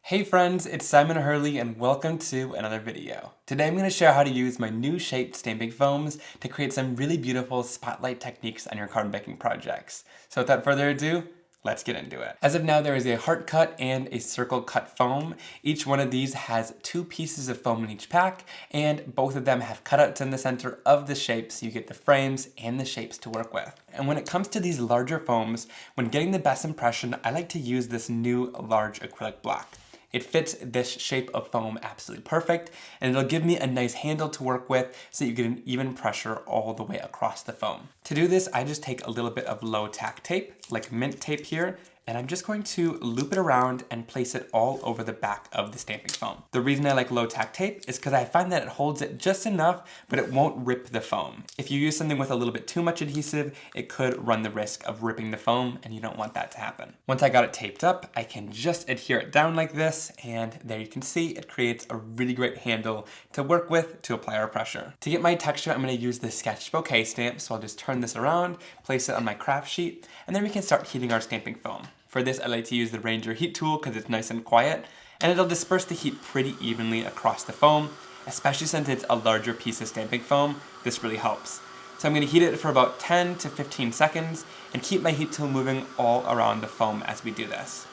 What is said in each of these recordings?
Hey friends, it's Simon Hurley and welcome to another video. Today I'm going to share how to use my new shaped stamping foams to create some really beautiful spotlight techniques on your card making projects. So without further ado, let's get into it. As of now, there is a heart cut and a circle cut foam. Each one of these has 2 pieces of foam in each pack, and both of them have cutouts in the center of the shapes so you get the frames and the shapes to work with. And when it comes to these larger foams, when getting the best impression, I like to use this new large acrylic block. It fits this shape of foam absolutely perfect, and it'll give me a nice handle to work with so that you get an even pressure all the way across the foam. To do this, I just take a little bit of low tack tape, like mint tape here, and I'm just going to loop it around and place it all over the back of the stamping foam. The reason I like low tack tape is because I find that it holds it just enough, but it won't rip the foam. If you use something with a little bit too much adhesive, it could run the risk of ripping the foam, and you don't want that to happen. Once I got it taped up, I can just adhere it down like this, and there you can see it creates a really great handle to work with to apply our pressure. To get my texture, I'm going to use the sketch bouquet stamp, so I'll just turn this around, place it on my craft sheet, and then we can start heating our stamping foam. For this, I like to use the Ranger heat tool because it's nice and quiet, and it'll disperse the heat pretty evenly across the foam, especially since it's a larger piece of stamping foam. This really helps. So I'm going to heat it for about 10 to 15 seconds and keep my heat tool moving all around the foam as we do this.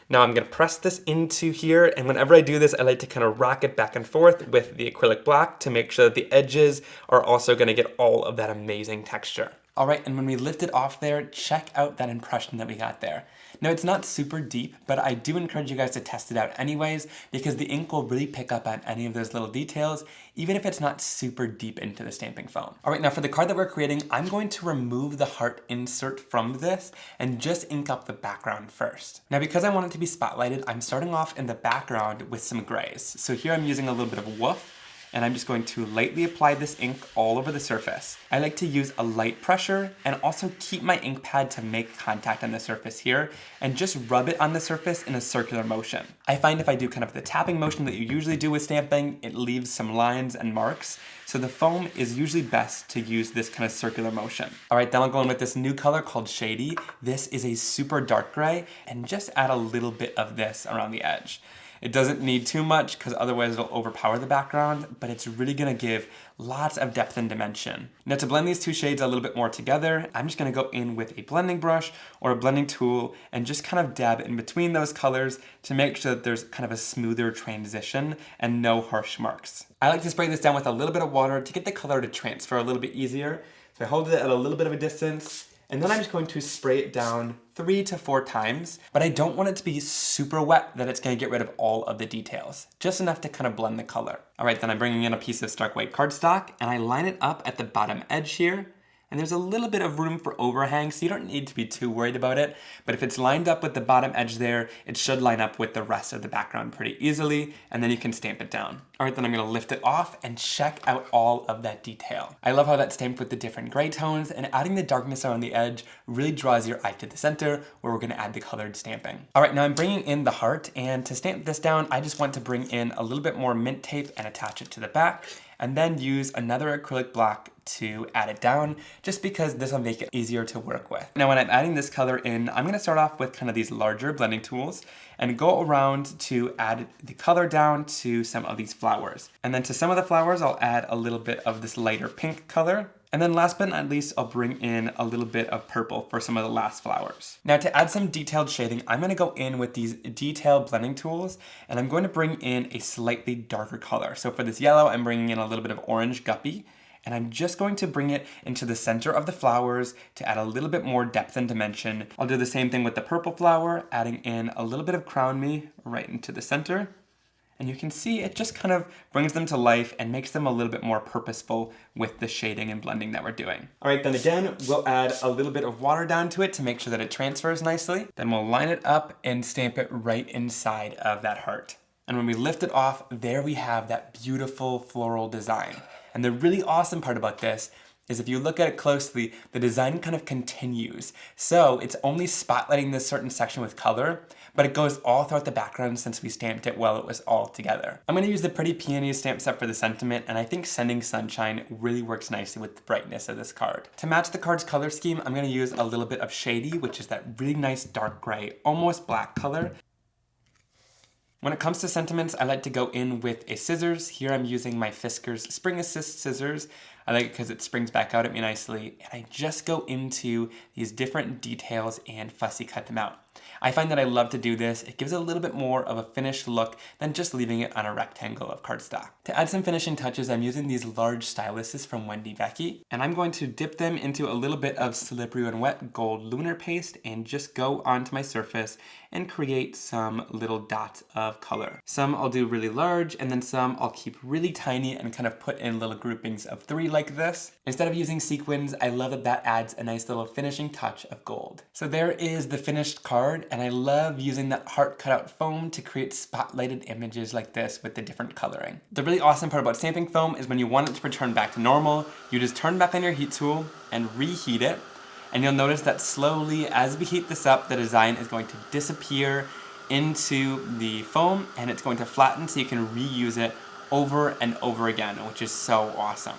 Now I'm going to press this into here, and whenever I do this, I like to kind of rock it back and forth with the acrylic block to make sure that the edges are also going to get all of that amazing texture. Alright, and when we lift it off there, check out that impression that we got there. Now it's not super deep, but I do encourage you guys to test it out anyways, because the ink will really pick up on any of those little details, even if it's not super deep into the stamping foam. Alright, now for the card that we're creating, I'm going to remove the heart insert from this and just ink up the background first. Now because I want it to be spotlighted, I'm starting off in the background with some grays. So here I'm using a little bit of woof, and I'm just going to lightly apply this ink all over the surface. I like to use a light pressure and also keep my ink pad to make contact on the surface here and just rub it on the surface in a circular motion. I find if I do kind of the tapping motion that you usually do with stamping, it leaves some lines and marks. So the foam is usually best to use this kind of circular motion. All right, then I'll go in with this new color called Shady. This is a super dark gray, and just add a little bit of this around the edge. It doesn't need too much because otherwise it'll overpower the background, but it's really going to give lots of depth and dimension. Now to blend these two shades a little bit more together, I'm just going to go in with a blending brush or a blending tool and just kind of dab in between those colors to make sure that there's kind of a smoother transition and no harsh marks. I like to spray this down with a little bit of water to get the color to transfer a little bit easier. So I hold it at a little bit of a distance, and then I'm just going to spray it down 3 to 4 times, but I don't want it to be super wet that it's going to get rid of all of the details, just enough to kind of blend the color. All right, then I'm bringing in a piece of stark white cardstock, and I line it up at the bottom edge here, and there's a little bit of room for overhang, so you don't need to be too worried about it, but if it's lined up with the bottom edge there, it should line up with the rest of the background pretty easily, and then you can stamp it down. All right, then I'm going to lift it off and check out all of that detail. I love how that's stamped with the different gray tones, and adding the darkness around the edge really draws your eye to the center where we're going to add the colored stamping. All right, now I'm bringing in the heart, and to stamp this down, I just want to bring in a little bit more mint tape and attach it to the back, and then use another acrylic block to add it down, just because this will make it easier to work with. Now when I'm adding this color in, I'm going to start off with kind of these larger blending tools and go around to add the color down to some of these flowers. And then to some of the flowers, I'll add a little bit of this lighter pink color. And then last but not least, I'll bring in a little bit of purple for some of the last flowers. Now to add some detailed shading, I'm going to go in with these detail blending tools, and I'm going to bring in a slightly darker color. So for this yellow, I'm bringing in a little bit of orange guppy, and I'm just going to bring it into the center of the flowers to add a little bit more depth and dimension. I'll do the same thing with the purple flower, adding in a little bit of Crown Me right into the center. And you can see it just kind of brings them to life and makes them a little bit more purposeful with the shading and blending that we're doing. All right, then again, we'll add a little bit of water down to it to make sure that it transfers nicely. Then we'll line it up and stamp it right inside of that heart. And when we lift it off, there we have that beautiful floral design. And the really awesome part about this is if you look at it closely, the design kind of continues. So it's only spotlighting this certain section with color, but it goes all throughout the background since we stamped it while it was all together. I'm gonna use the pretty Peonies stamp set for the sentiment, and I think Sending Sunshine really works nicely with the brightness of this card. To match the card's color scheme, I'm gonna use a little bit of Shady, which is that really nice dark gray, almost black color. When it comes to sentiments, I like to go in with a scissors. Here I'm using my Fiskars Spring Assist scissors. I like it because it springs back out at me nicely, and I just go into these different details and fussy cut them out. I find that I love to do this. It gives it a little bit more of a finished look than just leaving it on a rectangle of cardstock. To add some finishing touches, I'm using these large styluses from Wendy Vecchi, and I'm going to dip them into a little bit of Slippery When Wet gold lunar paste and just go onto my surface and create some little dots of color. Some I'll do really large, and then some I'll keep really tiny and kind of put in little groupings of 3 like this. Instead of using sequins, I love that that adds a nice little finishing touch of gold. So there is the finished card, and I love using that heart cutout foam to create spotlighted images like this with the different coloring. The really awesome part about stamping foam is when you want it to return back to normal, you just turn back on your heat tool and reheat it. And you'll notice that slowly, as we heat this up, the design is going to disappear into the foam, and it's going to flatten so you can reuse it over and over again, which is so awesome.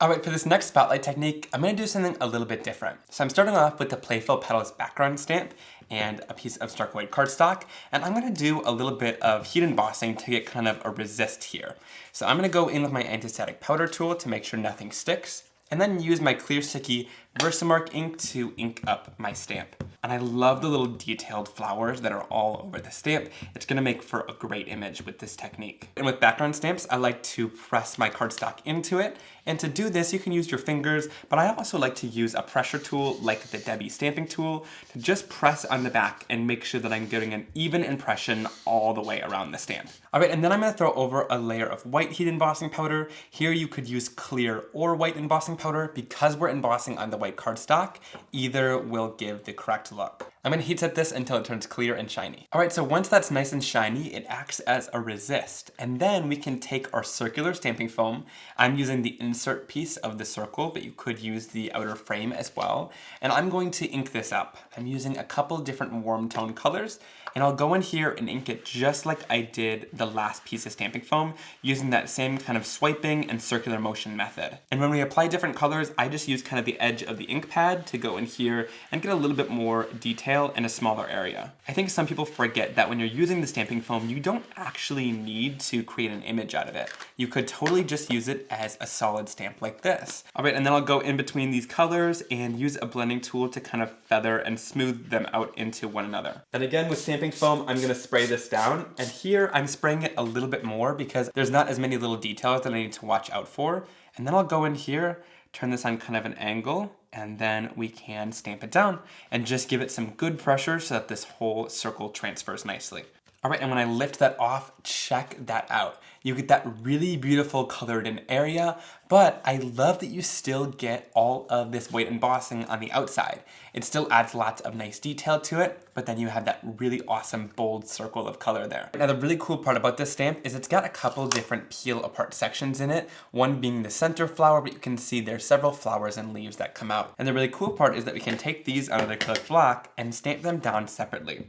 Alright, for this next spotlight technique, I'm going to do something a little bit different. So I'm starting off with the Playful Petals background stamp and a piece of stark white cardstock, and I'm going to do a little bit of heat embossing to get kind of a resist here. So I'm going to go in with my anti-static powder tool to make sure nothing sticks, and then use my clear sticky Versamark ink to ink up my stamp. And I love the little detailed flowers that are all over the stamp. It's gonna make for a great image with this technique. And with background stamps, I like to press my cardstock into it. And to do this, you can use your fingers, but I also like to use a pressure tool like the Debbie stamping tool to just press on the back and make sure that I'm getting an even impression all the way around the stamp. All right, and then I'm gonna throw over a layer of white heat embossing powder. Here you could use clear or white embossing powder. Because we're embossing on the white cardstock, either will give the correct look. I'm going to heat set this until it turns clear and shiny. Alright, so once that's nice and shiny, it acts as a resist. And then we can take our circular stamping foam. I'm using the insert piece of the circle, but you could use the outer frame as well. And I'm going to ink this up. I'm using a couple different warm tone colors, and I'll go in here and ink it just like I did the last piece of stamping foam, using that same kind of swiping and circular motion method. And when we apply different colors, I just use kind of the edge of the ink pad to go in here and get a little bit more detail in a smaller area. I think some people forget that when you're using the stamping foam, you don't actually need to create an image out of it. You could totally just use it as a solid stamp like this. All right, and then I'll go in between these colors and use a blending tool to kind of feather and smooth them out into one another. And again, with stamping foam, I'm gonna spray this down. And here I'm spraying it a little bit more because there's not as many little details that I need to watch out for. And then I'll go in here, turn this on kind of an angle, and then we can stamp it down and just give it some good pressure so that this whole circle transfers nicely. All right, and when I lift that off, check that out. You get that really beautiful colored in area, but I love that you still get all of this white embossing on the outside. It still adds lots of nice detail to it, but then you have that really awesome bold circle of color there. Now the really cool part about this stamp is it's got a couple different peel apart sections in it, one being the center flower, but you can see there's several flowers and leaves that come out. And the really cool part is that we can take these out of the acrylic block and stamp them down separately.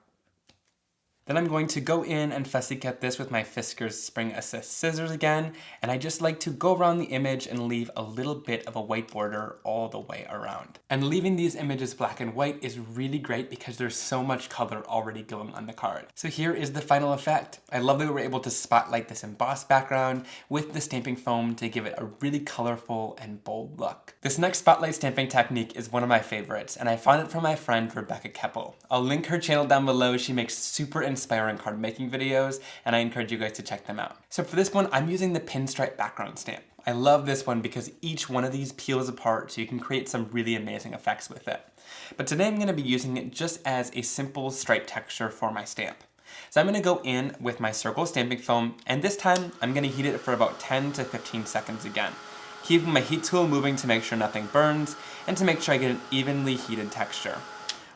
Then I'm going to go in and fussy cut this with my Fiskars Spring Assist scissors again, and I just like to go around the image and leave a little bit of a white border all the way around. And leaving these images black and white is really great because there's so much color already going on the card. So here is the final effect. I love that we were able to spotlight this embossed background with the stamping foam to give it a really colorful and bold look. This next spotlight stamping technique is one of my favorites, and I found it from my friend Rebecca Keppel. I'll link her channel down below. She makes super inspiring card making videos, and I encourage you guys to check them out. So for this one, I'm using the Pinstripe background stamp. I love this one because each one of these peels apart so you can create some really amazing effects with it. But today I'm going to be using it just as a simple stripe texture for my stamp. So I'm going to go in with my circle stamping foam, and this time I'm going to heat it for about 10 to 15 seconds again, keeping my heat tool moving to make sure nothing burns and to make sure I get an evenly heated texture.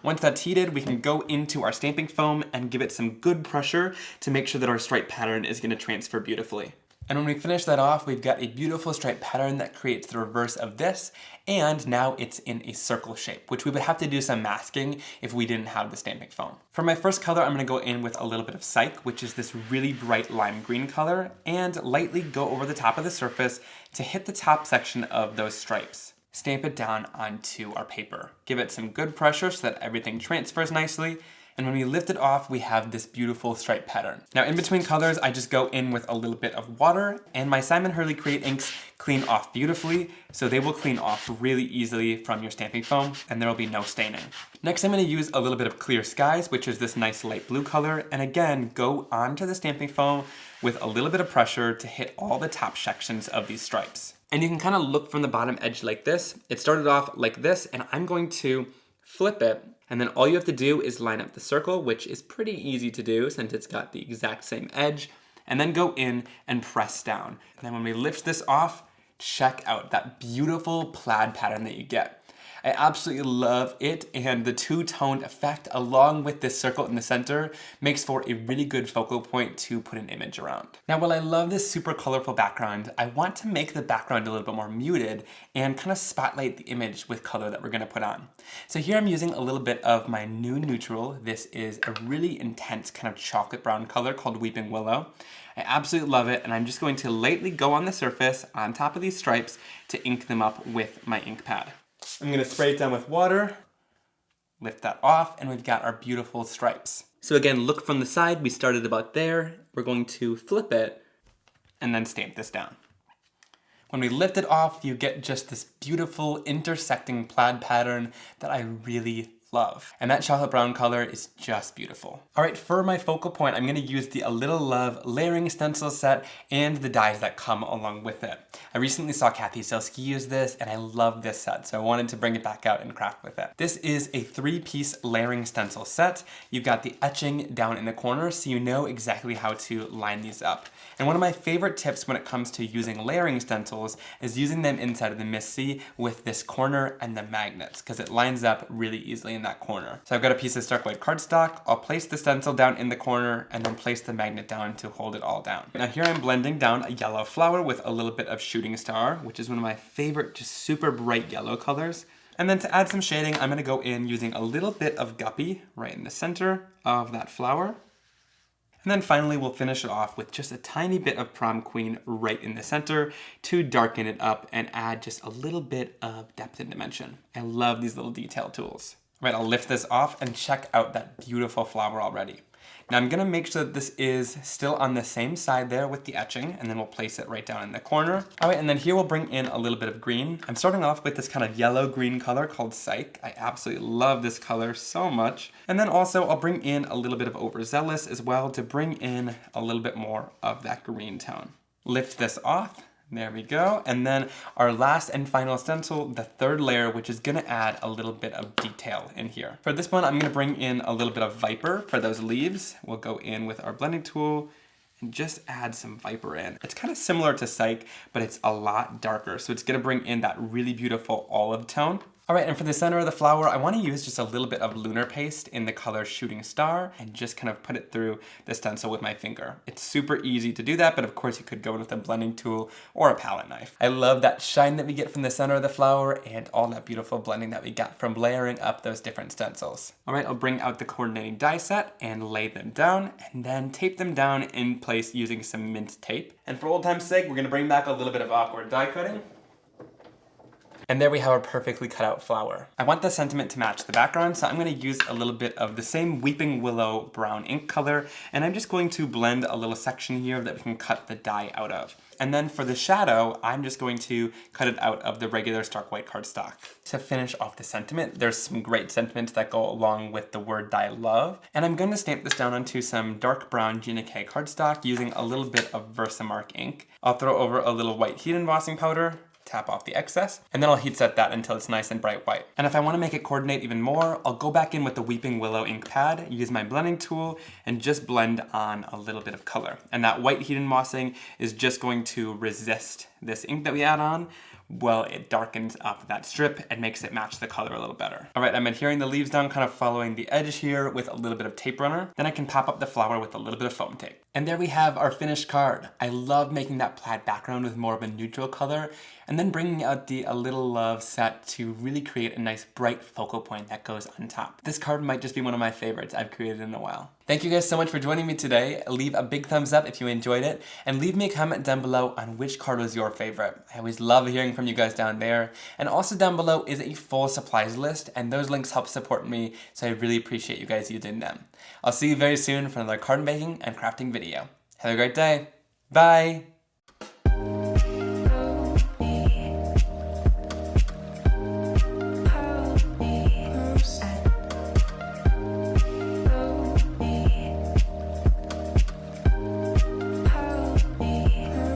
Once that's heated, we can go into our stamping foam and give it some good pressure to make sure that our stripe pattern is going to transfer beautifully. And when we finish that off, we've got a beautiful stripe pattern that creates the reverse of this, and now it's in a circle shape, which we would have to do some masking if we didn't have the stamping foam. For my first color, I'm going to go in with a little bit of Psych, which is this really bright lime green color, and lightly go over the top of the surface to hit the top section of those stripes. Stamp it down onto our paper. Give it some good pressure so that everything transfers nicely, And when we lift it off, we have this beautiful stripe pattern. Now in between colors, I just go in with a little bit of water, and my Simon Hurley Create inks clean off beautifully, so they will clean off really easily from your stamping foam, and there will be no staining. Next, I'm going to use a little bit of Clear Skies, which is this nice light blue color, and again, go onto the stamping foam with a little bit of pressure to hit all the top sections of these stripes. And you can kind of look from the bottom edge like this. It started off like this, and I'm going to flip it, and then all you have to do is line up the circle, which is pretty easy to do since it's got the exact same edge, and then go in and press down. And then when we lift this off, check out that beautiful plaid pattern that you get. I absolutely love it, and the two-toned effect along with this circle in the center makes for a really good focal point to put an image around. Now, while I love this super colorful background, I want to make the background a little bit more muted and kind of spotlight the image with color that we're going to put on. So here I'm using a little bit of my new neutral. This is a really intense kind of chocolate brown color called Weeping Willow. I absolutely love it, and I'm just going to lightly go on the surface on top of these stripes to ink them up with my ink pad. I'm going to spray it down with water, lift that off, and we've got our beautiful stripes. So again, look from the side, we started about there. We're going to flip it and then stamp this down. When we lift it off, you get just this beautiful intersecting plaid pattern that I really love. And that chocolate brown color is just beautiful. All right, for my focal point, I'm going to use the A Little Love layering stencil set and the dies that come along with it. I recently saw Kathy Selski use this, and I love this set, so I wanted to bring it back out and craft with it. This is a 3-piece layering stencil set. You've got the etching down in the corner, so you know exactly how to line these up. And one of my favorite tips when it comes to using layering stencils is using them inside of the Miss C with this corner and the magnets, because it lines up really easily in that corner. So I've got a piece of stark white cardstock. I'll place the stencil down in the corner and then place the magnet down to hold it all down. Now here I'm blending down a yellow flower with a little bit of Shooting Star, which is one of my favorite, just super bright yellow colors. And then to add some shading, I'm going to go in using a little bit of Guppy right in the center of that flower. And then finally, we'll finish it off with just a tiny bit of Prom Queen right in the center to darken it up and add just a little bit of depth and dimension. I love these little detail tools. All right, I'll lift this off and check out that beautiful flower already. Now I'm gonna make sure that this is still on the same side there with the etching, and then we'll place it right down in the corner. All right, and then here we'll bring in a little bit of green. I'm starting off with this kind of yellow-green color called Psych. I absolutely love this color so much. And then also I'll bring in a little bit of Overzealous as well to bring in a little bit more of that green tone. Lift this off. There we go. And then our last and final stencil, the third layer, which is gonna add a little bit of detail in here. For this one, I'm gonna bring in a little bit of Viper for those leaves. We'll go in with our blending tool and just add some Viper in. It's kind of similar to Psych, but it's a lot darker. So it's gonna bring in that really beautiful olive tone. All right, and for the center of the flower, I want to use just a little bit of lunar paste in the color Shooting Star and just kind of put it through the stencil with my finger. It's super easy to do that, but of course you could go with a blending tool or a palette knife. I love that shine that we get from the center of the flower and all that beautiful blending that we got from layering up those different stencils. All right, I'll bring out the coordinating die set and lay them down and then tape them down in place using some mint tape. And for old time's sake, we're gonna bring back a little bit of awkward die cutting. And there we have our perfectly cut out flower. I want the sentiment to match the background, so I'm going to use a little bit of the same Weeping Willow brown ink color, and I'm just going to blend a little section here that we can cut the die out of. And then for the shadow, I'm just going to cut it out of the regular stark white cardstock. To finish off the sentiment, there's some great sentiments that go along with the word die love. And I'm going to stamp this down onto some dark brown Gina K cardstock using a little bit of Versamark ink. I'll throw over a little white heat embossing powder, tap off the excess, and then I'll heat set that until it's nice and bright white. And if I want to make it coordinate even more, I'll go back in with the Weeping Willow ink pad, use my blending tool, and just blend on a little bit of color. And that white heat embossing is just going to resist this ink that we add on, well, it darkens up that strip and makes it match the color a little better. All right, I'm adhering the leaves down, kind of following the edge here with a little bit of tape runner. Then I can pop up the flower with a little bit of foam tape. And there we have our finished card. I love making that plaid background with more of a neutral color, and then bringing out the A Little Love set to really create a nice bright focal point that goes on top. This card might just be one of my favorites I've created in a while. Thank you guys so much for joining me today. Leave a big thumbs up if you enjoyed it, and leave me a comment down below on which card was your favorite. I always love hearing from you guys down there. And also down below is a full supplies list, and those links help support me, so I really appreciate you guys using them. I'll see you very soon for another card making and crafting video. Have a great day. Bye!